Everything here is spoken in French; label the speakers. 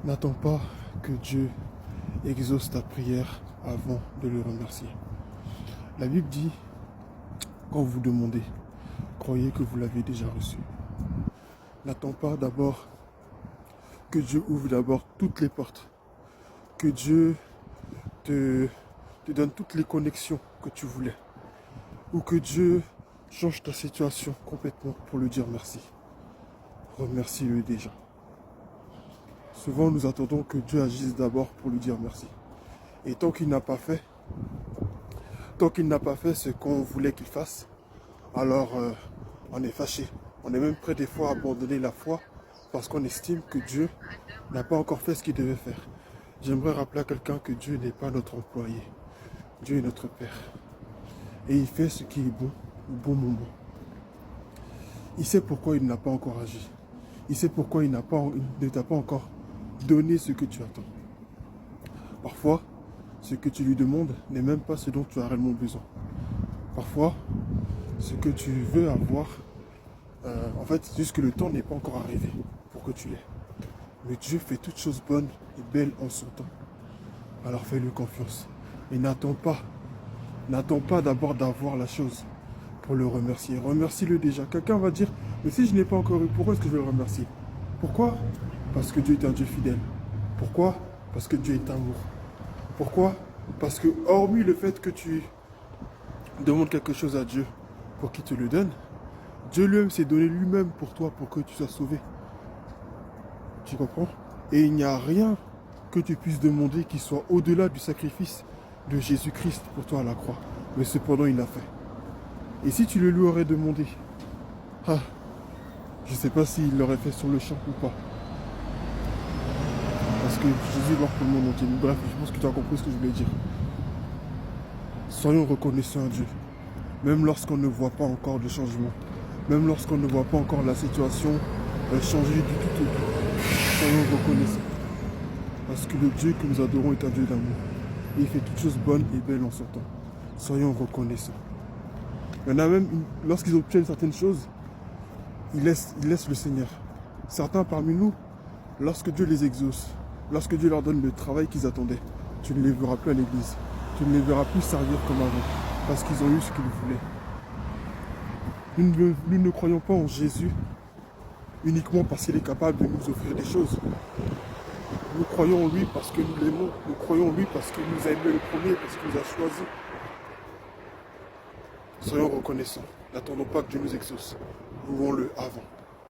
Speaker 1: N'attends pas que Dieu exauce ta prière avant de le remercier. La Bible dit, quand vous demandez, croyez que vous l'avez déjà reçu. N'attends pas d'abord que Dieu ouvre d'abord toutes les portes, que Dieu te donne toutes les connexions que tu voulais, ou que Dieu change ta situation complètement pour lui dire merci. Remercie-le déjà. Souvent, nous attendons que Dieu agisse d'abord pour lui dire merci. Et tant qu'il n'a pas fait ce qu'on voulait qu'il fasse, alors on est fâché. On est même prêt des fois à abandonner la foi parce qu'on estime que Dieu n'a pas encore fait ce qu'il devait faire. J'aimerais rappeler à quelqu'un que Dieu n'est pas notre employé. Dieu est notre Père. Et il fait ce qui est bon au bon moment. Il sait pourquoi il n'a pas encore agi. Il sait pourquoi il ne t'a pas encore donné ce que tu attends. Parfois, ce que tu lui demandes n'est même pas ce dont tu as réellement besoin. Parfois, ce que tu veux avoir, en fait, c'est juste que le temps n'est pas encore arrivé pour que tu l'aies. Mais Dieu fait toutes choses bonnes et belles en son temps. Alors fais-lui confiance. Et n'attends pas d'abord d'avoir la chose pour le remercier. Remercie-le déjà. Quelqu'un va dire, mais si je n'ai pas encore eu, pourquoi est-ce que je vais le remercier? Pourquoi? Parce que Dieu est un Dieu fidèle. Pourquoi? Parce que Dieu est amour. Pourquoi? Parce que hormis le fait que tu demandes quelque chose à Dieu pour qu'il te le donne, Dieu lui-même s'est donné lui-même pour toi, pour que tu sois sauvé. Tu comprends? Et il n'y a rien que tu puisses demander qui soit au-delà du sacrifice de Jésus-Christ pour toi à la croix. Mais cependant, il l'a fait. Et si tu le lui aurais demandé, je ne sais pas s'il l'aurait fait sur le champ ou pas. Parce que Jésus est mort pour le monde entier. Bref, je pense que tu as compris ce que je voulais dire. Soyons reconnaissants à Dieu. Même lorsqu'on ne voit pas encore de changement. Même lorsqu'on ne voit pas encore la situation changer du tout au tout. Soyons reconnaissants. Parce que le Dieu que nous adorons est un Dieu d'amour. Et il fait toutes choses bonnes et belles en son temps. Soyons reconnaissants. Il y en a même, lorsqu'ils obtiennent certaines choses, ils laissent le Seigneur. Certains parmi nous, lorsque Dieu les exauce, lorsque Dieu leur donne le travail qu'ils attendaient, tu ne les verras plus à l'église. Tu ne les verras plus servir comme avant. Parce qu'ils ont eu ce qu'ils voulaient. Nous ne croyons pas en Jésus uniquement parce qu'il est capable de nous offrir des choses. Nous croyons en lui parce que nous l'aimons. Nous croyons en lui parce qu'il nous a aimé le premier, parce qu'il nous a choisis. Soyons reconnaissants. N'attendons pas que Dieu nous exauce. Louons-le avant.